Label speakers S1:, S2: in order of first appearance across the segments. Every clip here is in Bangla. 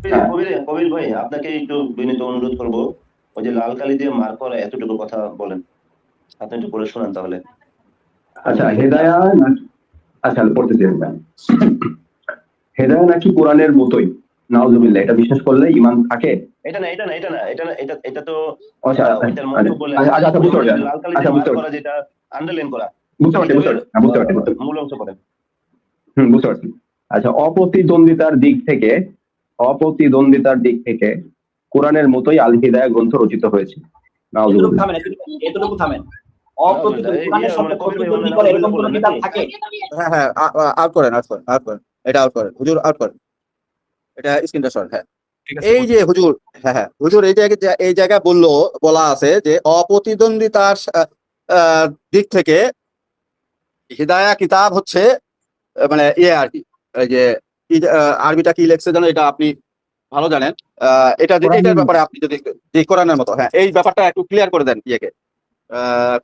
S1: কবির কবির ভাই, আপনাকে একটু বিনীত অনুরোধ করব, ওই যে লাল কালি দিয়ে মার্ক করা এতটুকু কথা বলেন, আপনি একটু পড়ে শোনান তাহলে।
S2: আচ্ছা, হেদায়া নাকি, আচ্ছা পড়তেছি আমি। হেদায়া নাকি কোরআনের মতোই, নাউজুবিল্লাহ, এটা বিশ্বাস করলে ঈমান থাকে?
S1: এটা না, এটা না, এটা না, এটা না, এটা তো
S2: আচ্ছা
S1: ওইটার মন্তব্য লেখা।
S2: আচ্ছা আচ্ছা, বুঝতে পারছি।
S1: লাল কালি
S2: আচ্ছা
S1: দিয়ে
S2: বুঝতে
S1: মার্ক
S2: পারছি,
S1: করা, যেটা আন্ডারলাইন করা,
S2: বুঝতে পারছি, বুঝতে
S1: কিতাবের
S2: পারছি, হ্যাঁ বুঝতে পারছি, বুঝতে পারছি।
S1: মূল অংশ পড়েন।
S2: বুঝতে পারছি। আচ্ছা, অপ্রতিদ্বন্দ্বিতার দিক থেকে কোরআনের মতোই আল হিদায়া গ্রন্থ রচিত হয়েছে।
S3: এতটুকু
S2: নাউজুবিল্লাহ।
S3: থামেন, এতটুকু থামেন।
S1: এই
S3: কোরআনের সাথে
S1: মানে কবির ভাই মানে
S3: প্রতিদ্বন্দ্বী করে
S1: নাউজুবিল্লাহ
S3: এরকম কোন
S1: বলেন
S3: কিতাব
S1: নাকি?
S3: থাকে?
S4: হ্যাঁ হ্যাঁ, আউট করেন, আউট করেন, আউট করেন, এটা আউট করেন হুজুর, আউট করেন, এটা স্ক্রিনটা শর্ট। হ্যাঁ,
S5: ঠিক আছে,
S4: এই যে হুজুর, হ্যাঁ হ্যাঁ হুজুর, এই জায়গায় বলা আছে যে অপ্রতিদ্বন্দ্বিতার দিক থেকে হিদায়া কিতাব হচ্ছে মানে ইয়ে আর কি, এই যে আরবিটা কি লেখছে যেন, এটা আপনি ভালো জানেন। এটার ব্যাপারে আপনি যদি যে কোরআনের মতো, হ্যাঁ এই ব্যাপারটা একটু ক্লিয়ার করে দেন ইয়েকে,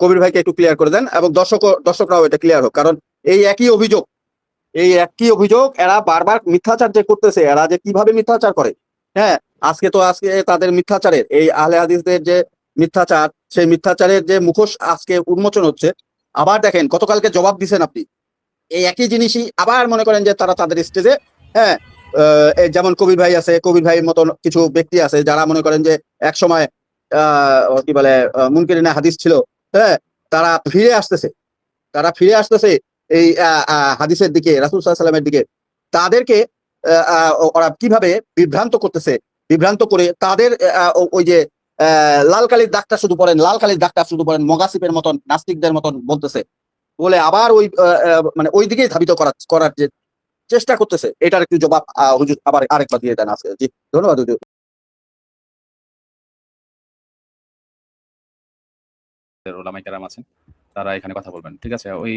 S4: কবির ভাইকে একটু ক্লিয়ার করে দেন, এবং দর্শকরাও এটা ক্লিয়ার হোক। কারণ এই একই অভিযোগ এরা বারবার মিথ্যাচার যে করতেছে, এরা যে কিভাবে মিথ্যাচার করে। হ্যাঁ, আজকে তাদের মিথ্যাচারের, এই আহলে হাদিসদের যে মিথ্যাচার, সেই মিথ্যাচারের যে মুখোশ আজকে উন্মোচন হচ্ছে। আবার দেখেন, গতকালকে জবাব দিছেন আপনি, এই একই জিনিসই আবার মনে করেন যে তারা তাদের স্টেজে, হ্যাঁ এই যেমন কবির ভাই আছে, কবির ভাইয়ের মতন কিছু ব্যক্তি আছে যারা মনে করেন যে এক সময় কি বলে মুনকিরিনে হাদিস ছিল। হ্যাঁ, তারা ফিরে আসতেছে এই হাদিসের দিকে, রাসূল সাল্লাল্লাহু আলাইহি ওয়াসাল্লামের দিকে। তাদেরকে ওরা কিভাবে বিভ্রান্ত করে তাদের ওই যে লাল কালির দাগটা শুধু পড়েন মগাসিপের মতন, নাস্তিকদের মতন বলতেছে, বলে আবার ওই মানে ওই দিকেই ধাবিত করার যে চেষ্টা করতেছে। এটার একটু জবাব হুজুর আবার আরেকবার দিয়ে দেন আজকে। জি, ধন্যবাদ হুজুর।
S5: ওলামায়ে কেরাম আছেন, তারা এখানে কথা বলবেন। ঠিক আছে, ওই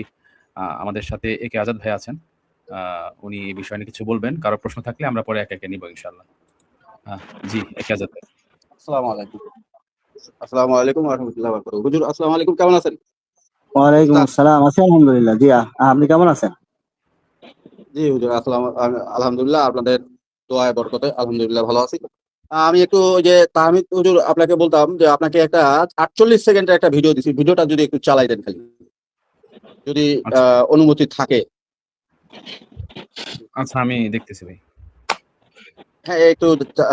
S5: আমাদের সাথে একে আজাদ ভাই আছেন, উনি এই বিষয় নিয়ে কিছু বলবেন। কারো প্রশ্ন থাকলে আমরা পরে একে একে নিব ইনশাআল্লাহ। জি, একে আজাদ ভাই।
S4: আসসালামু আলাইকুম ওয়া রাহমাতুল্লাহি ওয়া বারাকাতুহু। হুজুর আসসালামু আলাইকুম, কেমন আছেন?
S6: ওয়ালাইকুম আসসালাম, আছি আলহামদুলিল্লাহ। জি, আপনি কেমন আছেন?
S4: জি হুজুর, আলহামদুলিল্লাহ, আপনাদের দোয়ায় বরকতে আলহামদুলিল্লাহ ভালো আছি। আমি একটু ওই যে তাহমিদ হুজুর আপনাকে বলতাম যে আপনাকে একটা 48 সেকেন্ডের একটা ভিডিও দিছি, ভিডিওটা যদি একটু চালাই দেন খালি, যদি
S5: আচ্ছা
S4: অনুমতি থাকে।
S5: আচ্ছা, আমি দেখতেছি ভাই।
S4: হ্যাঁ, একটু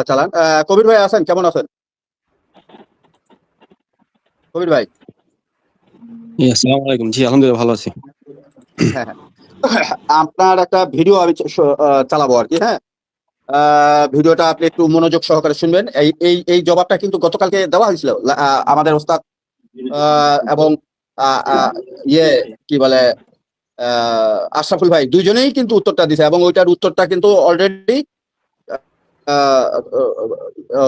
S4: চালান। কবির ভাই আছেন, কেমন আছেন কবির ভাই?
S7: আসসালামু আলাইকুম। জি আলহামদুলিল্লাহ ভালো আছি।
S4: হ্যাঁ হ্যাঁ, আপনার একটা ভিডিও আমি চালাবো আর কি। হ্যাঁ, ভিডিওটা আপনি একটু মনোযোগ সহকারে শুনবেন। এই জবাবটা কিন্তু গতকালকে দেওয়া হয়েছিল আমাদের ওস্তাদ এবং ইয়ে কি বলে আশরাফুল ভাই, দুইজনেই কিন্তু উত্তরটা দিছে, এবং ওইটার উত্তরটা কিন্তু অলরেডি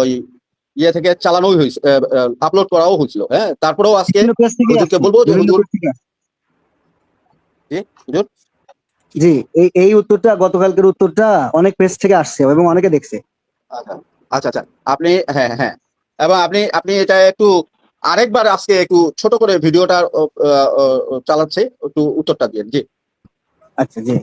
S4: ওই ইয়ে থেকে চালানোই হয়েছে, আপলোড করাও হয়েছিল। হ্যাঁ, তারপরেও আজকে হুজুরকে বলবো যে হুজুর, জি হুজুর,
S6: জি, এই উত্তরটা, গতকালকের উত্তরটা অনেক পেজ থেকে আসছে এবং অনেকে দেখছে।
S4: আচ্ছা আচ্ছা, আপনি হ্যাঁ হ্যাঁ, এবং আপনি এটা একটু আরেকবার আজকে একটু ছোট করে ভিডিওটা চালাচ্ছে, একটু উত্তরটা দিয়ে। জি
S6: আচ্ছা, জি।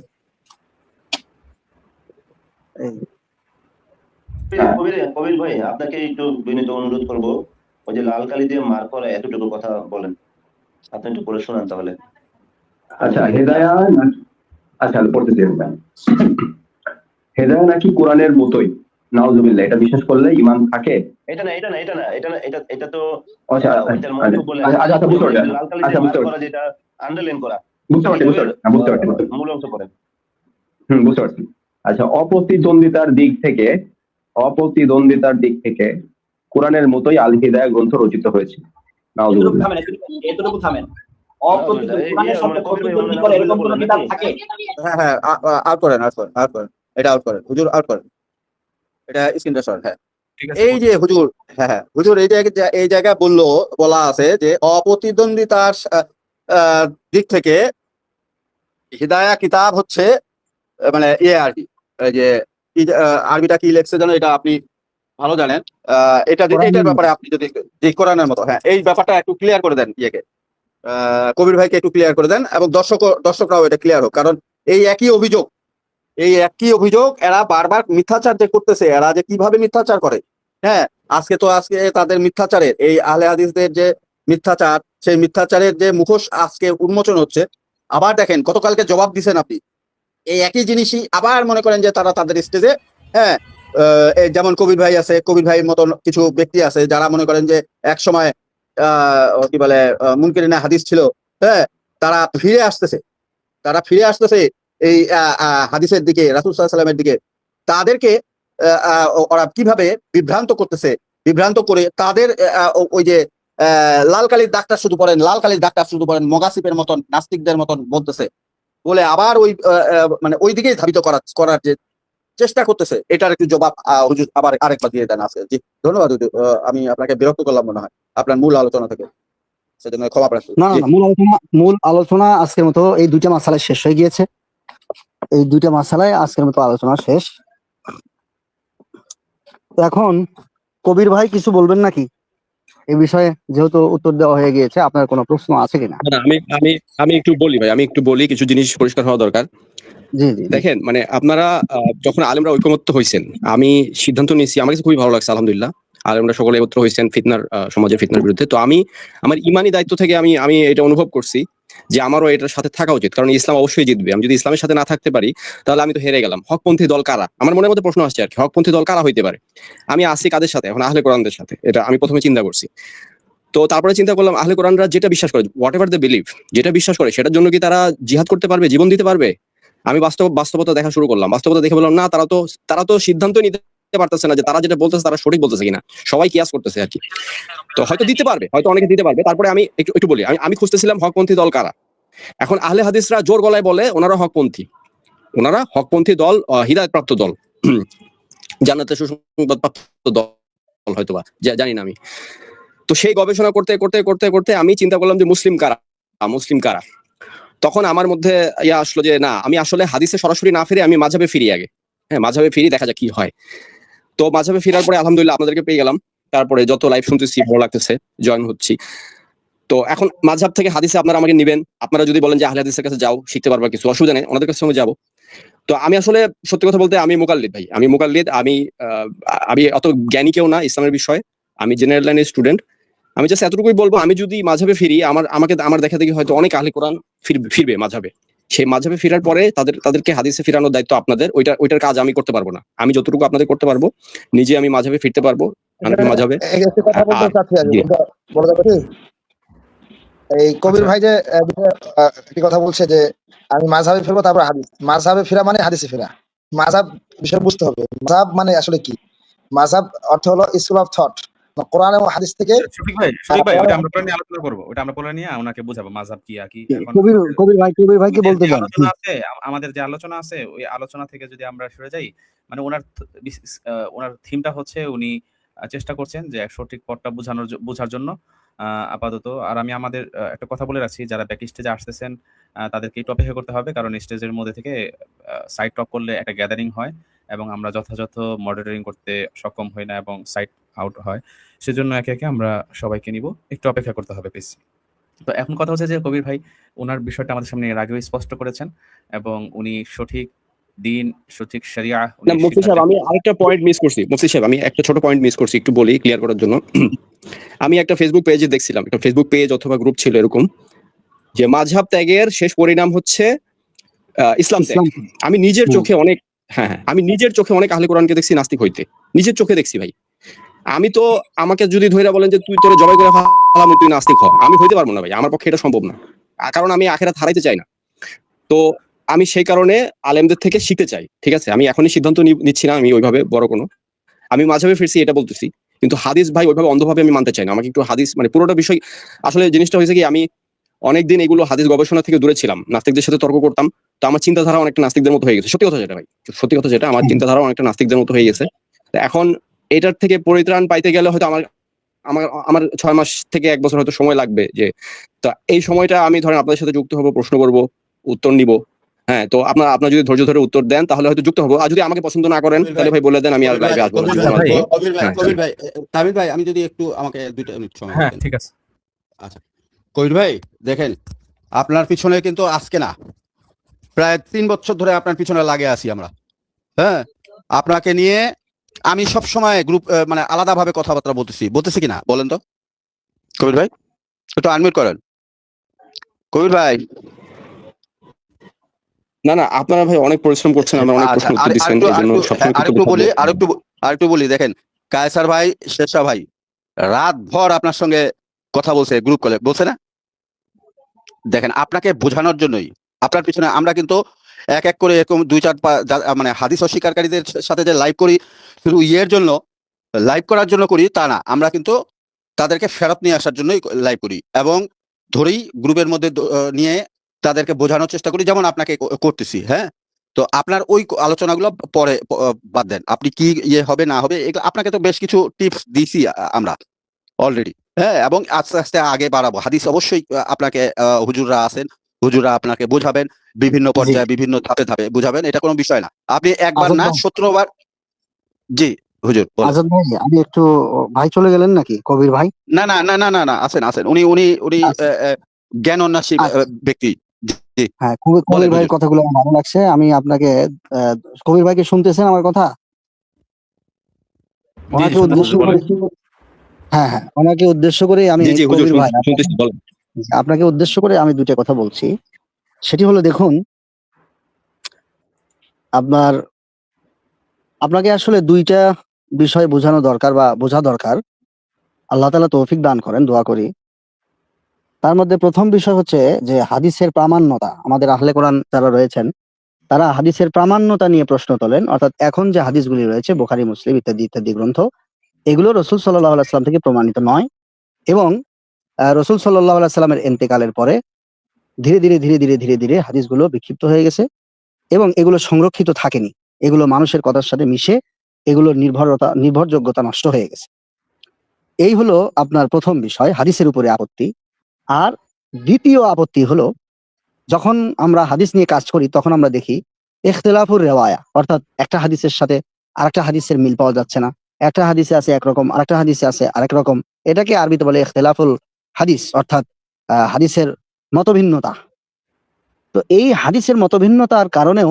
S1: কবির ভাই, আপনাকে একটু বিনীত অনুরোধ করব, ওই যে লাল কালি দিয়ে মার্ক করা এতটুকু কথা বলেন, আপনি একটু পড়ে শোনান তাহলে।
S2: আচ্ছা, হেদায়া নাকি, আচ্ছা পড়তেছি আমি। হেদায়া নাকি কোরআনের মতোই, নাউজুবিল্লাহ, এটা বিশ্বাস করলে ঈমান থাকে?
S1: এটা না, এটা না, এটা না, এটা তো
S2: আচ্ছা
S1: ওইটার মন্তব্য লেখা।
S2: আচ্ছা, বুঝতে পারছি।
S1: লাল কালি
S2: আচ্ছা
S1: দিয়ে
S2: বুঝতে
S1: মার্ক
S2: পারছি,
S1: করা, যেটা আন্ডারলাইন করা,
S2: বুঝতে পারছি,
S1: কিতাবের
S2: বুঝতে পারছি।
S1: মূল অংশ পড়েন।
S2: বুঝতে পারছি। আচ্ছা, অপ্রতিদ্বন্দ্বিতার দিক থেকে কোরআনের মতোই আল হিদায়া গ্রন্থ রচিত হয়েছে। নাউজুবিল্লাহ।
S3: এতটুকু থামেন।
S1: কোরআনের
S3: সাথে প্রতিদ্বন্দ্বী করে এরকম কোন কিতাব থাকে?
S4: হ্যাঁ হ্যাঁ, আউট করেন, এটা আউট করেন হুজুর, আউট করেন, এটা স্ক্রিনটা শর্ট। হ্যাঁ,
S5: ঠিক আছে,
S4: এই যে হুজুর, হ্যাঁ হ্যাঁ হুজুর, এই জায়গায় বলা আছে যে অপ্রতিদ্বন্দ্বিতার দিক থেকে হিদায়া কিতাব হচ্ছে মানে ইয়ে আর কি, এই যে আরবিটা কি লেখছে যেন, এটা আপনি ভালো জানেন। এটার ব্যাপারে আপনি যদি যে কোরআনের মতো, হ্যাঁ এই ব্যাপারটা একটু ক্লিয়ার করে দেন ইয়েকে, কবির ভাইকে একটু ক্লিয়ার করে দেন, এবং দর্শকরাও এটা ক্লিয়ার হোক। কারণ এই একই অভিযোগ এই একই অভিযোগ এরা বারবার মিথ্যাচার যে করতেছে, এরা যে কিভাবে মিথ্যাচার করে। হ্যাঁ, আজকে তাদের মিথ্যাচারের, এই আহলে হাদিসদের যে মিথ্যাচার, সেই মিথ্যাচারের যে মুখোশ আজকে উন্মোচন হচ্ছে। আবার দেখেন গতকালকে জবাব দিছেন আপনি, এই একই জিনিসই আবার মনে করেন যে তারা তাদের স্টেজে, হ্যাঁ, এই যেমন কবির ভাই আছে, কবির ভাইয়ের মতন কিছু ব্যক্তি আছে যারা মনে করেন যে এক সময় কি বলে মুনকিরিনে হাদিস ছিল, হ্যাঁ, তারা ফিরে আসতেছে এই হাদিসের দিকে, রাসূল সাল্লাল্লাহু আলাইহি ওয়াসাল্লামের দিকে। তাদেরকে ওরা কিভাবে বিভ্রান্ত করে তাদের ওই যে লাল কালির ডাক্তার শুধু পড়েন মগাসিপের মতন, নাস্তিকদের মতন বলতেছে বলে আবার ওই মানে ওই দিকেই ধাবিত করার যে চেষ্টা করতেছে, এটার একটু জবাব হুজুর আবার আরেকবার দিয়ে দেন আজকে। জি ধন্যবাদ হুজুর, আমি আপনাকে বিরক্ত করলাম মনে হয় আপনার মূল আলোচনা থেকে, সেজন্য ক্ষমা প্রার্থী।
S6: না না, মূল আলোচনা আজকের মতো এই দুইটা মাসালায় শেষ হয়ে গিয়েছে। এই দুইটা মাসালায় আজকের মতো আলোচনা শেষ। এখন কবির ভাই কিছু বলবেন নাকি এই বিষয়ে, যেহেতু উত্তর দেওয়া হয়ে গিয়েছে? আপনার কোনো প্রশ্ন আছে কিনা?
S7: না, আমি একটু বলি ভাই, কিছু জিনিস পরিষ্কার হওয়া দরকার।
S6: জি জি।
S7: দেখেন, মানে আপনারা যখন আলেমরা ঐকমত্য হয়েছেন, আমি সিদ্ধান্ত নিয়েছি, আমার কাছে খুবই ভালো লাগছে আলহামদুলিল্লাহ। আলেমরা সকলে একত্র হয়েছেন সমাজের ফিতনার বিরুদ্ধে। তো আমি আমার ইমানি দায়িত্ব থেকে আমি এটা অনুভব করছি যে আমারও এটার সাথে থাকা উচিত, কারণ ইসলাম অবশ্যই জিতবে। আমি যদি ইসলামের সাথে না থাকতে পারি তাহলে আমি তো হেরে গেলাম। হকপন্থী দল কারা? আমার মনের মধ্যে প্রশ্ন আসছে আর কি, হকপন্থী দল কারা হইতে পারে? আমি আসি কাদের সাথে? এখন আহলে কোরআনদের সাথে। এটা আমি প্রথমে চিন্তা করছি। তো তারপরে চিন্তা করলাম, আহলে কোরআনরা যেটা বিশ্বাস করে, হোয়াট এভার দে বিলিভ, যেটা বিশ্বাস করে সেটার জন্য কি তারা জিহাদ করতে পারবে, জীবন দিতে পারবে? আমি বাস্তবতা দেখা শুরু করলাম। বাস্তবতা দেখে বললাম না, তারা তো সিদ্ধান্ত নিতে পারতেছে না যে তারা যেটা বলতেছে তারা সঠিক বলতেছে কিনা। সবাই কিয়াস করতেছে আর কি। তো হয়তো দিতে পারবে, হয়তো অনেকে দিতে পারবে। তারপরে আমি একটু বলি, আমি খুঁজতেছিলাম হকপন্থী দল কারা। এখন আহলে হাদিসরা জোর গলায় বলে ওনারা হকপন্থী দল, হিদায়াতপ্রাপ্ত দল, জান্নাতের সুসংবাদ প্রাপ্ত দল হয়তোবা, জানি না আমি। তো সেই গবেষণা করতে আমি চিন্তা করলাম যে মুসলিম কারা। তখন আমার মধ্যে আসলো যে না, আমি আসলে হাদিসে সরাসরি না ফিরে আমি মাযহাবে ফিরি আগে। হ্যাঁ, মাযহাবে ফিরি, দেখা যাক কি হয়। তো মাযহাবে ফিরার পরে আলহামদুলিল্লাহ আপনাদেরকে পেয়ে গেলাম। তারপরে যত লাইভ শুনতেছি ভালো লাগতেছে, জয়েন হচ্ছি। তো এখন মাযহাব থেকে হাদিসে আপনারা আমাকে নিবেন। আপনারা যদি বলেন যে আহলে হাদিসের কাছে যাও, শিখতে পারবা কিছু, অসুবিধা নেই, ওনাদের কাছে সঙ্গে যাবো। তো আমি আসলে সত্যি কথা বলতে আমি মুকাল্লিদ ভাই, আমি অত জ্ঞানী কেউ না ইসলামের বিষয়ে। আমি জেনারেল লাইনের স্টুডেন্ট। আমি জাস্ট এতটুকুই বলবো, আমি যদি মাযহাবে ফিরি, আমার দেখা দেখি হয়তো অনেক আহলে কোরআন ফিরবে মাযহাবে। সেই মাযহাবে ফিরার পরে তাদেরকে হাদিসে ফিরানোর দায়িত্ব আপনাদের। ওইটার কাজ আমি করতে পারবো না। আমি যতটুকু আপনাদের করতে পারবো, নিজে আমি মাযহাবে ফিরতে পারবো। মাযহাবে
S8: এই কবির ভাই যে একটি কথা বলছে যে আমি মাযহাবে ফিরবো, তারপর হাদিস। মাযহাবে ফিরা মানে হাদিসে ফিরা। মাযহাব বিষয় বুঝতে হবে। মাযহাব মানে আসলে কি? মাযহাব অর্থ হলো স্কুল অফ থট, কোরআন এবং হাদিস থেকে।
S5: শফিক ভাই, ওটা আমরা পরে নিয়ে আলোচনা করব। ওটা আমরা পরে নিয়ে ওনাকে বোঝাবো মাযহাব কি। এখন
S6: কবির ভাইকে বলতে দেন।
S5: আমাদের যে আলোচনা আছে, ওই আলোচনা থেকে যদি আমরা সরে যাই, মানে ওনার থিমটা হচ্ছে উনি চেষ্টা করছেন যে সঠিক পথটা বোঝার জন্য আপাতত। আর আমি আমাদের একটা কথা বলে রাখছি, যারা ব্যাক স্টেজে আসতেছেন তাদেরকে একটু অপেক্ষা করতে হবে, কারণ স্টেজের মধ্যে থেকে সাইড টক করলে একটা গ্যাদারিং হয় এবং আমরা যথাযথ মডারেটিং করতে সক্ষম হই না এবং সাইড আউট হয়। সেজন্য একে একে আমরা সবাইকে নিব, একটু অপেক্ষা করতে হবে প্লিজ। তো এখন কথা হচ্ছে যে কবির ভাই ওনার বিষয়টা আমাদের সামনে এর আগেও স্পষ্ট করেছেন এবং উনি সঠিক দিন, সঠিক শরিয়া।
S7: মুফতি সাহেব, আমি আরেকটা পয়েন্ট মিস করছি। মুফতি সাহেব, আমি একটা ছোট পয়েন্ট মিস করছি, একটু বলি ক্লিয়ার করার জন্য। আমি একটা ফেসবুক পেজে দেখছিলাম, একটা ফেসবুক পেজ অথবা গ্রুপ ছিল এরকম, যে মাযহাব ত্যাগের শেষ পরিণাম হচ্ছে ইসলাম ত্যাগ। আমি নিজের চোখে অনেক আহলে কোরআনকে দেখছি নাস্তিক হইতে, নিজের চোখে দেখছি ভাই। আমি তো, আমাকে যদি ধইরা বলেন যে তুই তোরে জবাই করে ফেলাম, তুই নাস্তিক হ, আমি হইতে পারবো না ভাই, আমার পক্ষে এটা সম্ভব না, কারণ আমি আখিরাত হারাইতে চাই না। তো আমি সেই কারণে আলেমদের থেকে শিখতে চাই, ঠিক আছে? আমি এখনই সিদ্ধান্ত নিচ্ছি না আমি ওইভাবে বড় কোনো, আমি মাঝাবে ফিরছি এটা বলতেছি, কিন্তু হাদিস ভাই ওইভাবে অন্ধভাবে আমি মানতে চাই না। আমাকে একটু হাদিস, মানে পুরোটা বিষয় আসলে জিনিসটা হয়েছে কি, আমি অনেকদিন এগুলো হাদিস গবেষণা থেকে দূরে ছিলাম, নাস্তিকদের সাথে তর্ক করতাম। তো আমার চিন্তাধারা অনেকটা নাস্তিকদের মতো হয়ে গেছে। সত্যি কথা যেটা ভাই, সত্যি কথা যেটা, আমার চিন্তাধারা অনেকটা নাস্তিকদের মতো হয়ে গেছে। এখন এটার থেকে পরিত্রাণ পাইতে গেলে হয়তো আমার 6 মাস থেকে 1 বছর হয়তো সময় লাগবে। যে তো এই সময়টা আমি ধরেন আপনাদের সাথে যুক্ত হবো, প্রশ্ন করব, উত্তর নিব। হ্যাঁ, তো আপনার যদি ধৈর্য ধরে উত্তর দেন তাহলে হয়তো যুক্ত হবো। আর যদি আমাকে পছন্দ না করেন তাহলে ভাই বলে দেন, আমি আর লাইভে আসবো না।
S4: কবির ভাই, তামিল ভাই, আমি যদি একটু আমাকে 2 মিনিট সময় দেন।
S5: ঠিক আছে।
S4: আচ্ছা কবির ভাই, দেখেন আপনার পিছনে কিন্তু আজকে না,
S9: প্রায় 3 বছর ধরে আপনার পিছনে লাগে আছি আমরা। হ্যাঁ, আপনাকে নিয়ে আমি সব সময় গ্রুপ মানে আলাদাভাবে কথাবার্তা বলতেছি কিনা বলেন তো কবির ভাই, একটু আনমিউট করেন কবির ভাই।
S7: না আপনারা ভাই অনেক পরিশ্রম করছেন, আমরা অনেক
S9: আচ্ছা,
S7: প্রশ্ন উত্তর দিচ্ছেন, এই জন্য সবসময়
S9: আরেকটু বলি দেখেন, কায়সার ভাই, শেরশাহ ভাই রাত ভর আপনার সঙ্গে কথা বলছে, গ্রুপ কলে বলছে না? দেখেন, আপনাকে বোঝানোর জন্যই আপনার পিছনে আমরা কিন্তু এক এক করে এরকম 2-4 মানে হাদিস অস্বীকারীদের সাথে যে লাইভ করি, শুধু ইয়ের জন্য লাইভ করার জন্য করি তা না, আমরা কিন্তু তাদেরকে ফেরত নিয়ে আসার জন্যই লাইভ করি এবং ধরেই গ্রুপের মধ্যে নিয়ে তাদেরকে বোঝানোর চেষ্টা করি, যেমন আপনাকে করতেছি। হ্যাঁ, তো আপনার ওই আলোচনাগুলো পরে বাদ দেন, আপনি কি ইয়ে হবে না হবে আপনাকে তো বেশ কিছু টিপস দিছি আমরা অলরেডি। হ্যাঁ, এবং আস্তে আস্তে আগে বাড়াবো। হাদিস অবশ্যই আপনাকে হুজুররা আছেন, হুজুররা আপনাকে বোঝাবেন, বিভিন্ন পর্যায়ে বিভিন্ন ধাপে ধাপে বুঝাবেন, এটা কোনো বিষয় না। আপনি একবার না 17 বার। জি হুজুর বলেন।
S6: আজাদ ভাই, আমি একটু, ভাই চলে গেলেন নাকি কবির ভাই?
S9: না আছেন উনি জ্ঞান উন্নাসী ব্যক্তি। জি
S6: হ্যাঁ, কবির ভাইয়ের কথাগুলো আমার ভালো লাগছে। আমি আপনাকে কবির ভাইকে শুনতেছেন আমার কথা? ওনাকে উদ্দেশ্য করে, হ্যাঁ, ওনাকে উদ্দেশ্য করে আমি কবির ভাই আপনাকে উদ্দেশ্য করে আমি দুইটা কথা বলছি। সেটি হলো, দেখুন, আপনাকে আসলে দুইটা বিষয় বোঝানো দরকার বা বোঝা দরকার। আল্লাহ তাআলা তৌফিক দান করেন, দোয়া করি। তার মধ্যে প্রথম বিষয় হচ্ছে যে হাদিসের প্রামাণ্যতা। আমাদের আহলে কোরআন যারা রয়েছেন তারা হাদিসের প্রামাণ্যতা নিয়ে প্রশ্ন তোলেন, অর্থাৎ এখন যে হাদিসগুলি রয়েছে বুখারী, মুসলিম ইত্যাদি ইত্যাদি গ্রন্থ, এগুলো রাসূল সাল্লাল্লাহু আলাইহি সাল্লাম থেকে প্রমাণিত নয় এবং রাসূল সাল্লাল্লাহু আলাইহি সাল্লামের ইন্তেকালের পরে ধীরে ধীরে হাদিসগুলো বিক্ষিপ্ত হয়ে গেছে এবং এগুলো সংরক্ষিত থাকেনি। এগুলো মানুষের কথার সাথে মিশে এগুলোর নির্ভরযোগ্যতা নষ্ট হয়ে গেছে। এই হলো আপনার প্রথম বিষয়, হাদিসের উপরে আপত্তি। আর দ্বিতীয় আপত্তি হলো, যখন আমরা হাদিস নিয়ে কাজ করি তখন আমরা দেখি ইখতিলাফুর রিওয়ায়া, অর্থাৎ একটা হাদিসের সাথে আরেকটা হাদিসের মিল পাওয়া যাচ্ছে না, একটা হাদিসে আছে একরকম, আরেকটা হাদিসে আছে আরেক রকম। এটাকে আরবিতে বলে ইখতিলাফুল হাদিস, অর্থাৎ হাদিসের মতভিন্নতা। তো এই হাদিসের মতভিন্নতার কারণেও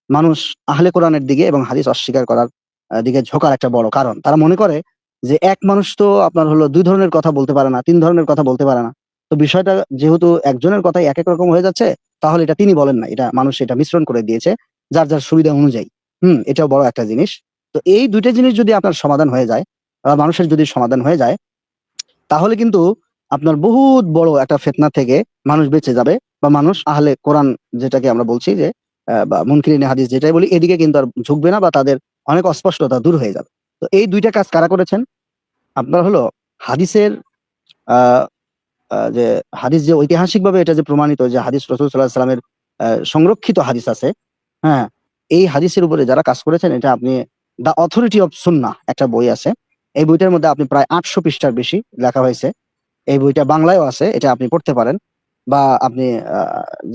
S6: মানুষ আহলে কোরআনের দিকে এবং হাদিস অস্বীকার করার দিকে ঝোঁকার একটা বড় কারণ। তারা মনে করে যে এক মানুষ তো আপনার হলো 2 ধরনের কথা বলতে পারে না, 3 ধরনের কথা বলতে পারে না। তো বিষয়টা যেহেতু একজনের কথাই এক এক রকম হয়ে যাচ্ছে, তাহলে এটা তিনি বলেন না, এটা মানুষ এটা মিশ্রণ করে দিয়েছে যার যার সুবিধা অনুযায়ী। এটাও বড় একটা জিনিস। তো এই দুইটা জিনিস যদি আপনার সমাধান হয়ে যায়, মানুষের যদি সমাধান হয়ে যায়, তাহলে কিন্তু আপনার বহুত বড় একটা ফিতনা থেকে মানুষ বেঁচে যাবে, বা মানুষ আহলে কোরআন যেটাকে আমরা বলছি যে বা মুনকিরিনে হাদিস যেটাই বলি, এদিকে কিন্তু আর ঝুঁকবে না, বা তাদের অনেক অস্পষ্টতা দূর হয়ে যাবে। তো এই দুইটা কাজ কারা করেছেন? আপনার হলো হাদিসের আহ যে হাদিস, যে ঐতিহাসিকভাবে এটা যে প্রমাণিত যে হাদিস রাসূল সাল্লাল্লাহু আলাইহি সাল্লামের সংরক্ষিত হাদিস আছে, হ্যাঁ, এই হাদিসের উপরে যারা কাজ করেছেন, এটা আপনি দ্য অথরিটি অফ সুন্নাহ একটা বই আছে, এই বইটার মধ্যে আপনি প্রায় 800 পৃষ্ঠার বেশি লেখা হয়েছে। এই বইটা বাংলায়ও আছে, এটা আপনি পড়তে পারেন, বা আপনি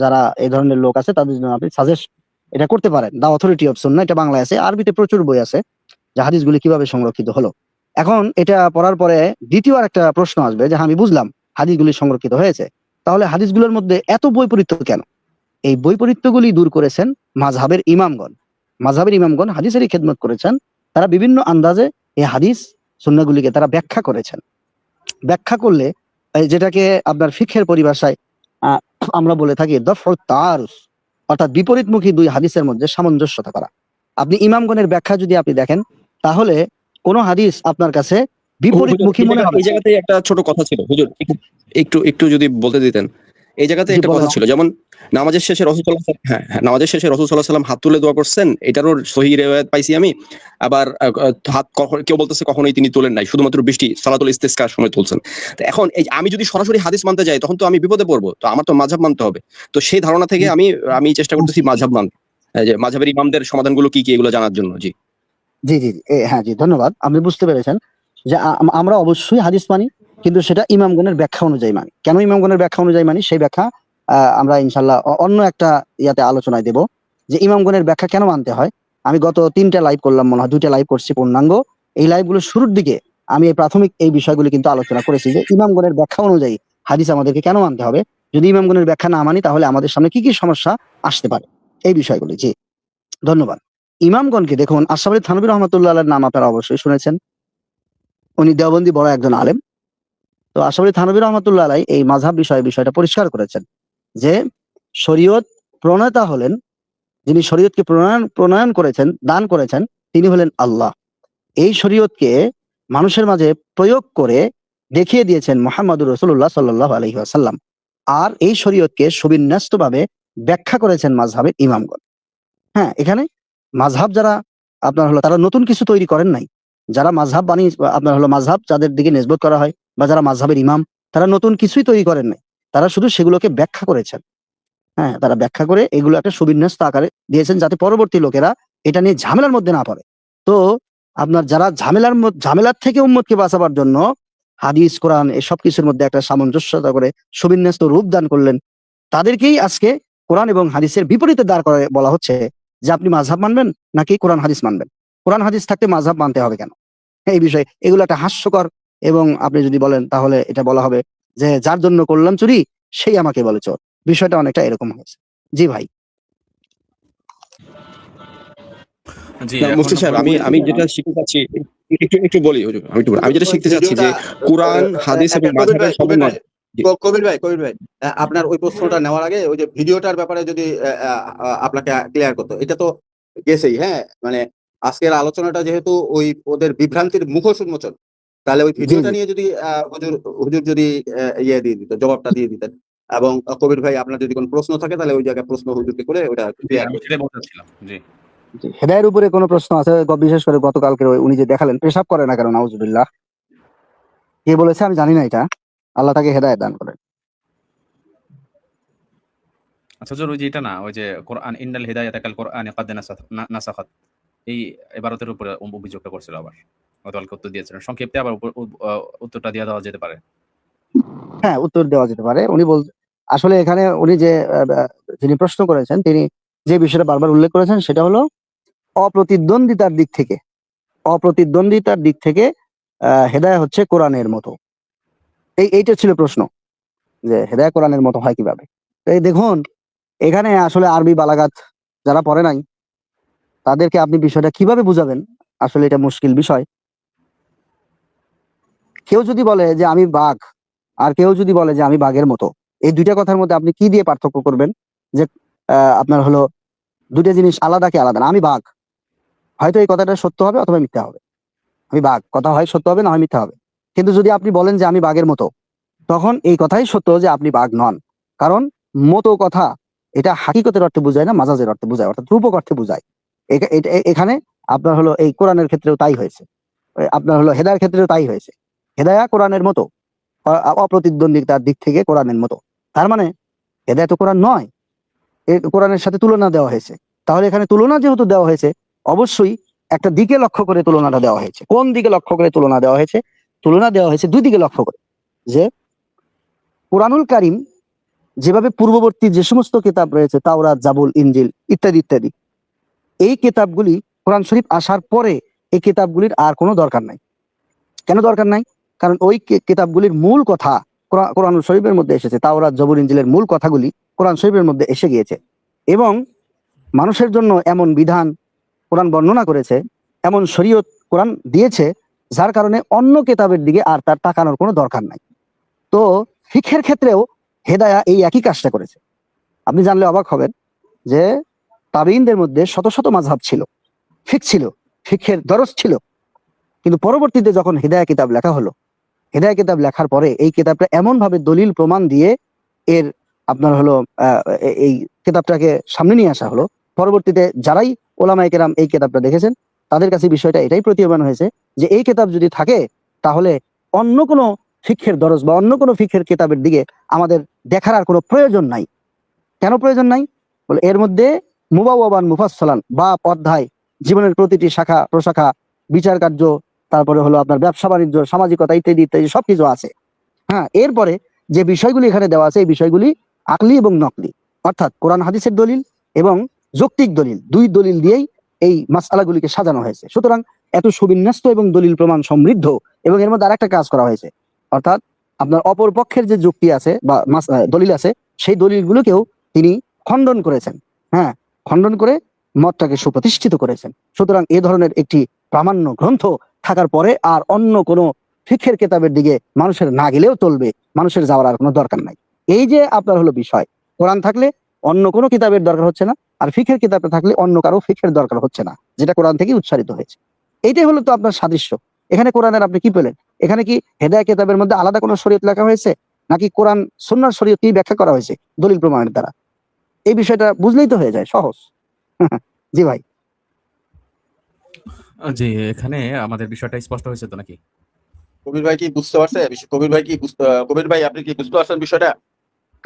S6: যারা এই ধরনের লোক আছে তাদের জন্য আপনি সাজেস্ট এটা করতে পারেন। দ্য অথরিটি অফ সুন্নাহ, এটা বাংলায় আছে, আরবিতে প্রচুর বই আছে যে হাদিসগুলি কিভাবে সংরক্ষিত হলো। এখন এটা পড়ার পরে দ্বিতীয় আর একটা প্রশ্ন আসবে যে আমি বুঝলাম হাদিসগুলি সংরক্ষিত হয়েছে, তাহলে হাদিসগুলোর মধ্যে এত বৈপরীত্য কেন? এই বৈপরীত্যগুলি দূর করেছেন মাযহাবের ইমামগণ হাদিসেরই খেদমত করেছেন। তারা বিভিন্ন আন্দাজে এই হাদিস সুন্নাহগুলিকে তারা ব্যাখ্যা করেছেন। ব্যাখ্যা করলে যেটাকে আপনার ফিকহের পরিভাষায় আমরা বলে থাকি দফউত তাআরুজ, অর্থাৎ বিপরীতমুখী দুই হাদিসের মধ্যে সামঞ্জস্যতা করা। আপনি ইমামগণের ব্যাখ্যা যদি আপনি দেখেন, তাহলে কোন হাদিস আপনার কাছে বিপরীতমুখী মনে হবে।
S7: এই জায়গাতে একটা ছোট কথা ছিল হুজুর, একটু যদি বলতে দিতেন। এই জায়গাতে একটা কথা ছিল, যেমন নামাজের শেষে রাসূল সাল্লাল্লাহু আলাইহি ওয়াসাল্লাম, নামাজের শেষে রাসূল সাল্লাল্লাহু আলাইহি ওয়াসাল্লাম হাত তুলে দোয়া করছেন, এটারও সহিহ রিওয়ায়াত পাইছি আমি। আবার হাত কেউ বলতেছে কখনোই তিনি তোলেন নাই, শুধুমাত্র বৃষ্টি সালাতুল ইস্তিসকার সময় তুলছেন। তো এখন এই আমি যদি সরাসরি হাদিস মানতে যাই, তখন তো আমি বিপদে পড়বো, তো আমার তো মাযহাব মানতে হবে। তো সেই ধারণা থেকে আমি চেষ্টা করতেছি মাযহাব মানতে, যে মাযহাবের ইমামদের সমাধানগুলো কি এগুলো জানার জন্য। জি
S6: হ্যাঁ, ধন্যবাদ। আপনি বুঝতে পেরেছেন যে আমরা অবশ্যই হাদিস মানি, কিন্তু সেটা ইমামগণের ব্যাখ্যা অনুযায়ী মানি। কেন ইমামগণের ব্যাখ্যা অনুযায়ী মানি, সেই ব্যাখ্যা আমরা ইনশাল্লাহ অন্য একটা ইয়াতে আলোচনায় দেব, যে ইমামগণের ব্যাখ্যা কেন মানতে হয়। আমি গত 3টা লাইভ করলাম, মনে হয় 2টা লাইভ করছি পূর্ণাঙ্গ। এই লাইভগুলোর শুরুর দিকে আমি এই প্রাথমিক এই বিষয়গুলি কিন্তু আলোচনা করেছি, যে ইমামগণের ব্যাখ্যা অনুযায়ী হাদিস আমাদেরকে কেন মানতে হবে। যদি ইমামগণের ব্যাখ্যা না মানি, তাহলে আমাদের সামনে কি কি সমস্যা আসতে পারে। এই বিষয়গুলি। জি, ধন্যবাদ। ইমামগণকে দেখুন, আশরাফ আলী থানভী রহমাতুল্লাহ আলাইহির নাম আপনারা অবশ্যই শুনেছেন। উনি দেওবন্দি বড় একজন আলেম। তো আশরাফ আলী থানভী রহমাতুল্লাহ আলাইহি এই মাযহাব বিষয়টা পরিষ্কার করেছেন যে শরীয়ত প্রণেতা হলেন, যিনি শরীয়তকে প্রণয়ন করেছেন, দান করেছেন, তিনি হলেন আল্লাহ। এই শরীয়তকে মানুষের মাঝে প্রয়োগ করে দেখিয়ে দিয়েছেন মুহাম্মদুর রাসূলুল্লাহ সাল্লাল্লাহু আলাইহি ওয়াসাল্লাম। আর এই শরীয়তকে সুবিন্যস্তভাবে ব্যাখ্যা করেছেন মাযহাবের ইমামগণ। হ্যাঁ, এখানে মাযহাব যারা আপনার হলো তারা নতুন কিছু তৈরি করেন নাই। যারা মাযহাব বানিয়ে আপনার হলো মাযহাব যাদের দিকে নিসবত করা হয় বা যারা মাযহাবের ইমাম, তারা নতুন কিছুই তৈরি করেন নাই। তারা শুধু সেগুলোকে ব্যাখ্যা করেছেন। হ্যাঁ, তারা ব্যাখ্যা করে এগুলো একটা সুবিন্যস্ত আকারে দিয়েছেন যাতে পরবর্তী লোকেরা এটা নিয়ে ঝামেলার মধ্যে না পড়ে। তো আপনার যারা ঝামেলার থেকে উম্মতকে বাঁচাবার জন্য হাদিস, কোরআন এসব কিছুর মধ্যে একটা সামঞ্জস্যতা করে সুবিন্যস্ত রূপ দান করলেন, তাদেরকেই আজকে কোরআন এবং হাদিসের বিপরীতে দাঁড় করে বলা হচ্ছে যে আপনি মাযহাব মানবেন নাকি কোরআন হাদিস মানবেন। কোরআন হাদিস থাকতে মাযহাব মানতে হবে কেন? এই বিষয়ে এগুলো একটা হাস্যকর, এবং আপনি যদি বলেন তাহলে এটা বলা হবে যে যার জন্য করলাম চুরি সেই আমাকে বলে চোর। বিষয়টা অনেকটা এরকম হয়েছে। জি ভাই।
S5: জি,
S7: না,
S5: এখন
S7: মুফতি সাহেব, আমি যেটা শিখতে চাচ্ছি, একটু বলি হুজুর, আমি যেটা শিখতে চাচ্ছি যে কোরআন, হাদিস এবং মাযহাবের সমন্বয়। জি।
S9: কবির ভাই, আপনার ওই প্রশ্নটা নেওয়ার আগে ওই যে ভিডিওটার ব্যাপারে যদি আপনাকে ক্লিয়ার করতো, এটা তো গেছেই, হ্যাঁ, মানে আজকের আলোচনাটা যেহেতু ওই ওদের বিভ্রান্তির মুখোশ উন্মোচন, তাহলে ওই ভিডিওটা নিয়ে যদি হুজুর যদি ইয়ে দিয়ে দিত, জবাবটা দিয়ে দিতেন, এবং কবির ভাই আপনার যদি কোনো প্রশ্ন থাকে তাহলে ওই জায়গায় প্রশ্ন হুজুরকে করে ওটা ক্লিয়ার
S5: আমি সেটাই বলতে চাচ্ছিলাম। জি।
S6: হেদায়ের উপরে কোনো প্রশ্ন আছে? বিশেষ করে গতকালকে উনি যে দেখালেন পেশাব করে না কেন, নাউজুবিল্লাহ, কে বলেছে আমি জানি না, এটা আল্লাহ তাকে হেদায়েত দান করেন।
S5: আচ্ছা হুজুর, ওই যে এটা না, ওই যে কোরআন ইন্নাল হিদায়াতা কাল কোরআনি কাদ নাসাখাত, এই ইবারতের উপরে অভিযোগটা করছিল আবার গতকালকে উত্তর দিয়েছিলেন। সংক্ষেপে আবার উত্তরটা দিয়ে দেওয়া যেতে পারে।
S6: হ্যাঁ, উত্তর দেওয়া যেতে পারে। উনি আসলে এখানে উনি যে যিনি প্রশ্ন করেছেন তিনি যে বিষয়টা বারবার উল্লেখ করেছেন সেটা হলো অপ্রতিদ্বন্দ্বিতার দিক থেকে হেদায়া হচ্ছে কোরআনের মতো। এইটা ছিল প্রশ্ন, যে হেদায়া কোরআনের মতো হয় কিভাবে। এই দেখুন, এখানে আসলে আরবি বালাগাত যারা পড়ে নাই তাদেরকে আপনি বিষয়টা কিভাবে বুঝাবেন, আসলে এটা মুশকিল বিষয়। কেউ যদি বলে যে আমি বাঘ, আর কেউ যদি বলে যে আমি বাঘের মতো, এই দুইটা কথার মধ্যে আপনি কি দিয়ে পার্থক্য করবেন? যে আপনার হলো দুইটা জিনিস আলাদা কি আলাদা না? আমি বাঘ, হয়তো এই কথাটা সত্য হবে অথবা মিথ্যা হবে। আমি বাঘ, কথা হয় সত্য হবে না হয় মিথ্যা হবে। কিন্তু যদি আপনি বলেন যে আমি বাঘের মতো, তখন এই কথাই সত্য যে আপনি বাঘ নন। কারণ মতো কথা এটা হাকিকতের অর্থে বোঝায় না, মাজাজের অর্থে বোঝায়, অর্থাৎ রূপক অর্থে বোঝায়। এখানে আপনার হলো এই কোরআনের ক্ষেত্রেও তাই হয়েছে, আপনার হলো হেদায়ের ক্ষেত্রেও তাই হয়েছে। হেদায়া কোরআনের মতো, অপ্রতিদ্বন্দ্বিতার দিক থেকে কোরআনের মতো। তার মানে হেদায়া তো কোরআন নয়, কোরআনের সাথে তুলনা দেওয়া হয়েছে। তাহলে এখানে তুলনা যেহেতু দেওয়া হয়েছে, অবশ্যই একটা দিকে লক্ষ্য করে তুলনাটা দেওয়া হয়েছে। কোন দিকে লক্ষ্য করে তুলনা দেওয়া হয়েছে? তুলনা দেওয়া হয়েছে দুই দিকে লক্ষ্য করে। যে কুরআনুল কারীম যেভাবে পূর্ববর্তী যে সমস্ত কিতাব রয়েছে, তাওরাত, জাবুর, ইনজিল ইত্যাদি ইত্যাদি, এই কিতাবগুলি কোরআন শরীফ আসার পরে এই কিতাবগুলির আর কোনো দরকার নাই। কেন দরকার নাই? কারণ ওই কিতাবগুলির মূল কথা কোরআন শরীফের মধ্যে এসেছে। তাওরাত, জাবুর, ইনজিলের মূল কথাগুলি কোরআন শরীফের মধ্যে এসে গিয়েছে, এবং মানুষের জন্য এমন বিধান কোরআন বর্ণনা করেছে, এমন শরীয়ত কোরআন দিয়েছে, যার কারণে অন্য কিতাবের দিকে আর তার তাকানোর কোনো দরকার নাই। তো ফিকহের ক্ষেত্রেও হেদায়া এই একই কাজটা করেছে। আপনি জানলে অবাক হবেন যে তাবেঈনদের মধ্যে শত শত মাযহাব ছিল, ফিক ছিল, ফিকহের দরস ছিল, কিন্তু পরবর্তীতে যখন হেদায়া কিতাব লেখা হলো, হেদায়া কিতাব লেখার পরে এই কিতাবটা এমন ভাবে দলিল প্রমাণ দিয়ে এর আপনার হলো এই কিতাবটাকে সামনে নিয়ে আসা হলো, পরবর্তীতে যারাই ওলামায়ে কেরাম এই কিতাবটা দেখেছেন তাদের কাছে বিষয়টা এটাই প্রতীয়মান হয়েছে যে এই কিতাব যদি থাকে তাহলে অন্য কোনো ফিকহের দরস বা অন্য কোনো ফিকহের কিতাবের দিকে আমাদের দেখার আর কোনো প্রয়োজন নাই। কেন প্রয়োজন নাই? বলে এর মধ্যে মুবাওয়াবান মুফাসসালান, বাপ অধ্যায়, জীবনের প্রতিটি শাখা প্রশাখা, বিচার কার্য, তারপরে হলো আপনার ব্যবসা বাণিজ্য, সামাজিকতা ইত্যাদি ইত্যাদি সবকিছু আছে। হ্যাঁ, এরপরে যে বিষয়গুলি এখানে দেওয়া আছে এই বিষয়গুলি আকলি এবং নকলি, অর্থাৎ কোরআন হাদিসের দলিল এবং যৌক্তিক দলিল, দুই দলিল দিয়েই এই মাসআলাগুলিকে সাজানো হয়েছে। সুতরাং এত সুবিন্যস্ত এবং দলিল প্রমাণ সমৃদ্ধ, এবং এর মধ্যে আরেকটা কাজ করা হয়েছে, অর্থাৎ আপনার অপর পক্ষের যে যুক্তি আছে বা দলিল আছে সেই দলিলগুলোকেও তিনি খণ্ডন করেছেন। হ্যাঁ, খণ্ডন করে মতটাকে সুপ্রতিষ্ঠিত করেছেন। সুতরাং এ ধরনের একটি প্রামাণ্য গ্রন্থ থাকার পরে আর অন্য কোনো ফিকহের কিতাবের দিকে মানুষের না গেলেও চলবে, মানুষের যাওয়ার আর কোনো দরকার নাই। এই যে আপনার হলো বিষয়, কোরআন থাকলে অন্য কোনো কিতাবের দরকার হচ্ছে না, আর ফিকহের কিতাবে থাকলে অন্য কারো ফিকহের দরকার হচ্ছে না, যেটা কোরআন থেকে উচ্চারিত হয়েছে। এইটাই হলো তো আপনার সাদৃশ্য। এখানে কোরআনের আপনি কি পেলেন? এখানে কি হেদায়া কিতাবের মধ্যে আলাদা কোনো শরীয়ত লেখা হয়েছে, নাকি কোরআন সুন্নাহর শরীয়তকেই ব্যাখ্যা করা হয়েছে দলিল প্রমাণের দ্বারা? এই বিষয়টা বুঝলেই তো হয়ে যায়, সহজ। জি ভাই।
S5: জি, এখানে আমাদের বিষয়টা স্পষ্ট হয়েছে তো নাকি?
S9: কবির ভাই কি বুঝতে পারছে? কবির ভাই কি কবির ভাই আপনি কি বুঝতে পারছেন বিষয়টা?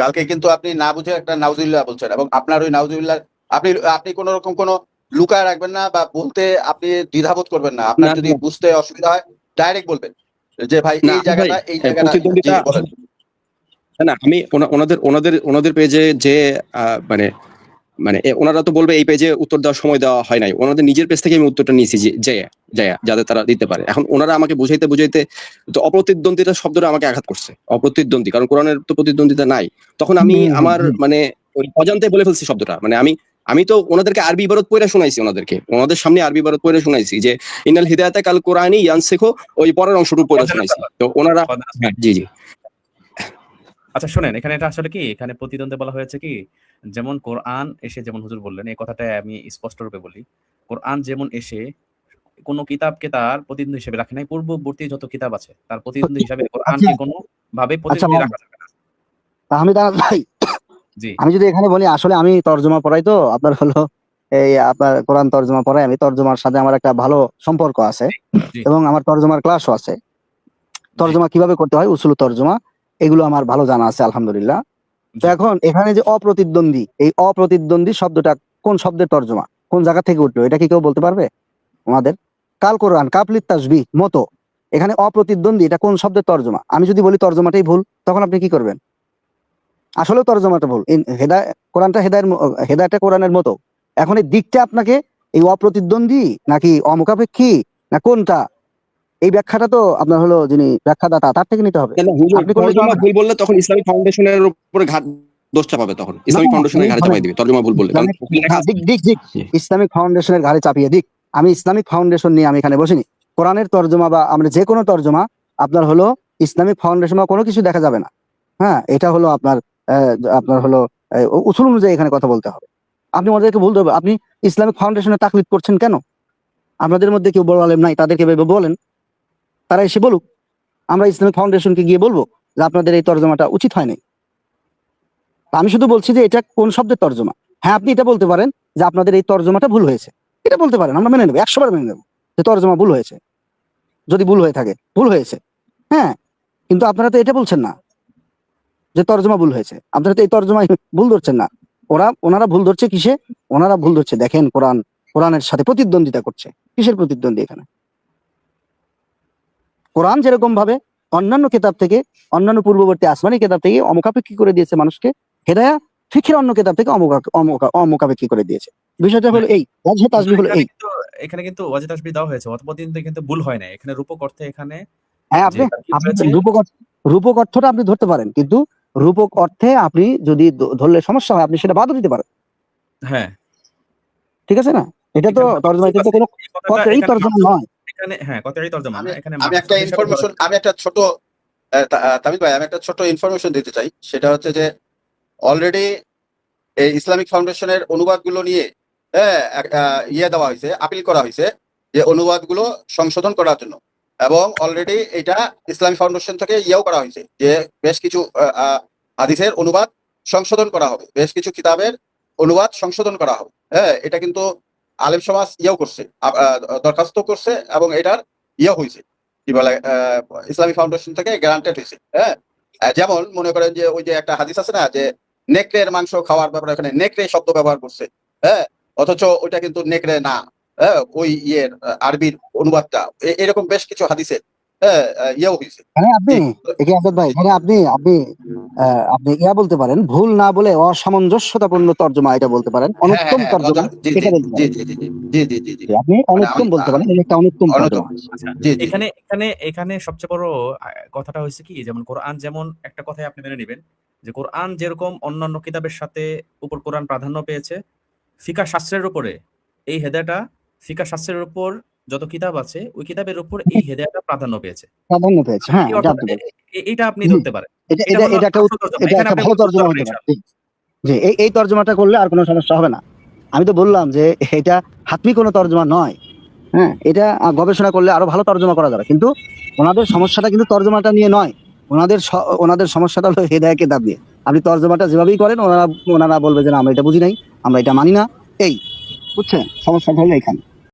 S9: কালকে কিন্তু আপনি না বুঝে একটা নাউজুবিল্লাহ বলছেন, এবং আপনার ওই নাউজুবিল্লাহ আপনি আপনি কোন রকম কোনো লুকায় রাখবেন না, বা বলতে আপনি দ্বিধাবোধ করবেন না। আপনার
S7: না,
S9: যদি
S7: না,
S9: বুঝতে অসুবিধা হয় ডাইরেক্ট বলবেন যে ভাই
S7: না,
S9: এই জায়গাটা
S7: ভাই,
S9: এই জায়গাটা। জি,
S7: প্রতিদ্বন্দ্বিতা
S9: বলেন।
S7: না, আমি ওনাদের পেজে যে মানে ওনারা তো বলবে এই পেজে উত্তর দেওয়ার সময় দেওয়া হয় নাই, ওনাদের নিজের পেজ থেকে আমি উত্তরটা নিয়েছি যে যাতে তারা দিতে পারে। এখন ওনারা আমাকে বুঝাইতে তো অপ্রতিদ্বন্দ্বিতা শব্দটা আমাকে আঘাত করছে। অপ্রতিদ্বন্দ্বী, কারণ কোরআনের তো প্রতিদ্বন্দ্বিতা নাই। তখন আমি আমার ওই অজান্তে বলে ফেলছি শব্দটা। আমি তো ওনাদেরকে আরবি ইবারত পড়ে শোনাইছি, ওনাদের সামনে আরবি ইবারত পড়ে শোনাইছি যে ইনাল হিদায়াতা কাল কোরআনি ইয়ানসিখু, ওই পরের অংশটুকু পড়ে শোনাইছি। তো ওনারা হ্যাঁ, জি।
S5: আচ্ছা শুনেন, এখানে এটা আসলে কি, এখানে প্রতিদ্বন্দ্বে বলা হয়েছে কি, যেমন কোরআন এসে, যেমন হুজুর বললেন, এই কথাটা আমি স্পষ্ট রূপে বলি, কোরআন যেমন এসে কোনো কিতাবকে তার প্রতিদ্বন্দ্বী হিসেবে রাখে নাই, পূর্ববর্তী যত কিতাব আছে তার প্রতিদ্বন্দ্বী হিসেবে কোরআনকে কোনো ভাবে প্রতিদ্বন্দ্বী রাখা যাবে না।
S6: আমি দাঁড়ান ভাই,
S5: জি,
S6: আমি যদি এখানে বলি, আসলে আমি তর্জমা পড়াই, তো আপনার হলো এই আপনার কোরআন তর্জমা পড়াই। আমি তর্জমার সাথে আমার একটা ভালো সম্পর্ক আছে,
S5: জি,
S6: এবং আমার তর্জমার ক্লাসও আছে।
S5: জি,
S6: তর্জমা কিভাবে করতে হয়, উসুল তর্জমা, এগুলো আমার ভালো জানা আছে আলহামদুলিল্লাহ। তো
S5: জি।
S6: এখন এখানে যে অপ্রতিদ্বন্দ্বী, এই অপ্রতিদ্বন্দ্বী শব্দটা কোন শব্দের তর্জমা, কোন জায়গা থেকে উঠলো, এটা কি কেউ বলতে পারবে আমাদের? কাল কোরআন কাপলিত তাসবিহ মতো, এখানে অপ্রতিদ্বন্দ্বী এটা কোন শব্দের তর্জমা? আমি যদি বলি তর্জমাটাই ভুল, তখন আপনি কি করবেন? আসলে তর্জমাটা ভুল। কোরআনটা হেদায়তটা কোরআনের মতো। এখন এই দিকটা আপনাকে, এই অপ্রতিদ্বন্দ্বী নাকি অমুখাপেক্ষী না কোনটা, এই ব্যাখ্যাটা তো আপনার হলো যিনি ব্যাখ্যাদাতা তার থেকে নিতে হবে। আপনি করলে
S7: তর্জমা ভুল বললে তখন ইসলামিক ফাউন্ডেশনের উপরে দোষটা পাবে, তখন ইসলামিক ফাউন্ডেশনের ঘাড়ে চাপাই দিবে তর্জমা ভুল বললে। কারণ
S6: ইসলামিক ফাউন্ডেশনের ঘাড়ে চাপিয়ে দিক। আমি ইসলামিক ফাউন্ডেশন নিয়ে আমি এখানে বসিনি। কোরআনের তর্জমা বা আমরা যে কোনো তর্জমা আপনার হলো ইসলামিক ফাউন্ডেশন বা কোনো কিছু দেখা যাবে না। হ্যাঁ, এটা হলো আপনার হলো উসুল অনুযায়ী এখানে কথা বলতে হবে। আপনি ওদেরকে বলতে হবে, আপনি ইসলামিক ফাউন্ডেশনের তাকলিদ করছেন কেন? আপনাদের মধ্যে কেউ বড় আলেম নাই, তাদেরকে বলেন, তারা এসে বলুক। আমরা ইসলামিক ফাউন্ডেশনকে গিয়ে বলবো যে আপনাদের এই তর্জমাটা উচিত হয় নাই। আমি শুধু বলছি যে এটা কোন শব্দের তর্জমা। হ্যাঁ, আপনি এটা বলতে পারেন যে আপনাদের এই তর্জমাটা ভুল হয়েছে, এটা বলতে পারেন, আমরা মেনে নেবো, 100 বার মেনে নেবো যে তর্জমা ভুল হয়েছে, যদি ভুল হয়ে থাকে ভুল হয়েছে। হ্যাঁ, কিন্তু আপনারা তো এটা বলছেন না যে তর্জমা ভুল হয়েছে, আপনারা তো এই তর্জমায় ভুল ধরছেন না। ওনারা ভুল ধরছে কিসে? ওনারা ভুল ধরছে, দেখেন কোরআনের সাথে প্রতিদ্বন্দ্বিতা করছে। কিসের প্রতিদ্বন্দ্বী এখানে? কোরআন যেরকম ভাবে অন্যান্য কিতাব থেকে, অন্যান্য পূর্ববর্তী আসমানি কিতাব থেকে অমুখাপেক্ষী করে দিয়েছে মানুষকে, হেদায়া ফিকহের অন্য কিতাব থেকে অমুখাপেক্ষী করে দিয়েছে। বিষয়টা হলো এই, ওয়াজহে তাসবিহ হলো এই।
S5: এখানে কিন্তু ওয়াজহে তাসবিহ দেওয়া হয়েছে, অতঃপর্যন্ত কিন্তু ভুল হয় না। এখানে রূপক অর্থে এখানে
S6: হ্যাঁ, আপনি রূপক অর্থটা আপনি ধরতে পারেন, কিন্তু রূপক অর্থে আপনি যদি ধরলে সমস্যা হয়, আপনি সেটা বাদও দিতে পারেন।
S5: হ্যাঁ,
S6: ঠিক আছে না? এটা তো তর্জমা, এটা তো কোনো কতই তর্জমা নয়।
S5: এখানে হ্যাঁ, কতই তর্জমা না। এখানে
S9: আমি একটা ইনফরমেশন, আমি একটা ছোট তামিম ভাই, আমি একটা ছোট ইনফরমেশন দিতে চাই। সেটা হচ্ছে যে অলরেডি এই ইসলামিক ফাউন্ডেশনের অনুবাদগুলো নিয়ে ইয়ে দেওয়া হয়েছে, আপিল করা হয়েছে যে অনুবাদগুলো সংশোধন করার জন্য, এবং অলরেডি এটা ইসলামিক ফাউন্ডেশন থেকে ইয়েও করা হয়েছে যে বেশ কিছু হাদিসের অনুবাদ সংশোধন করা হবে, বেশ কিছু কিতাবের অনুবাদ সংশোধন করা হবে। হ্যাঁ, এটা কিন্তু আলেম সমাজ ইয়েও করছে, দরখাস্ত করছে, এবং এটার ইয়ে হয়েছে, কি বলে, ইসলামিক ফাউন্ডেশন থেকে গ্যারান্টেড হয়েছে। হ্যাঁ, যেমন মনে করেন যে ওই যে একটা হাদিস আছে না, যে নেকড়ের মাংস খাওয়ার ব্যাপারে এখানে নেকড়ে শব্দ ব্যবহার করছে। হ্যাঁ, অথচ ওইটা কিন্তু নেকড়ে না। হ্যাঁ, ওই ইয়ের আরবির অনুবাদটা এরকম বেশ কিছু হাদিসে ইয়েও হয়েছে।
S6: হ্যাঁ, আপনি আসাদ ভাই, আপনি আপনি ইয়া বলতে পারেন, ভুল না বলে অসামঞ্জস্যতাপূর্ণ তর্জমা এটা বলতে পারেন, অনুত্তম তর্জমা এটা বলতে পারেন। আপনি অনুত্তম বলতে পারেন, এটা একটা অনুত্তম তর্জমা।
S5: এখানে সবচেয়ে বড় কথাটা হয়েছে কি, যেমন কোরআন, যেমন একটা কথাই আপনি মেনে নেবেন যে কোরআন যেরকম অন্যান্য কিতাবের সাথে উপর কোরআন প্রাধান্য পেয়েছে, ফিকা শাস্ত্রের উপরে এই হেদায়াটা, ফিকা শাস্ত্রের উপর যত কিতাব আছে ওই কিতাবের উপর এই হেদায়াটা প্রাধান্য পেয়েছে।
S6: প্রাধান্য পেয়েছে, হ্যাঁ,
S5: এই
S6: এটা
S5: অর্থ-
S6: আপনি বলছেন।
S5: এইটা আপনি
S6: হুম।
S5: ধরতে পারেন।
S6: এটা
S5: এটা
S6: এটা
S5: হলো
S6: এটা একটা
S5: আসল তর্জমা।
S6: এটা
S5: এখানে
S6: একটা
S5: আপনি
S6: ভালো
S5: বুঝতে
S6: তর্জমা
S5: পারবেন
S6: হতে পারে।
S5: ইনশাআল্লাহ।
S6: জি, এই তর্জমাটা করলে আর কোনো সমস্যা হবে না। আমি তো বললাম যে এটা হাতমি কোনো তর্জমা নয়। হ্যাঁ, এটা গবেষণা করলে আরো ভালো তর্জমা করা যাবে, কিন্তু ওনাদের সমস্যাটা কিন্তু তর্জমাটা নিয়ে নয়। ওনাদের সমস্যাটা হলো হেদায়া কিতাব নিয়ে। আপনি তর্জমাটা যেভাবেই করেন ওনারা বলবে যে না, আমরা এটা বুঝি নাই, আমরা এটা মানি না, এই বুঝছেন, সমস্যাটা হলো এখানে।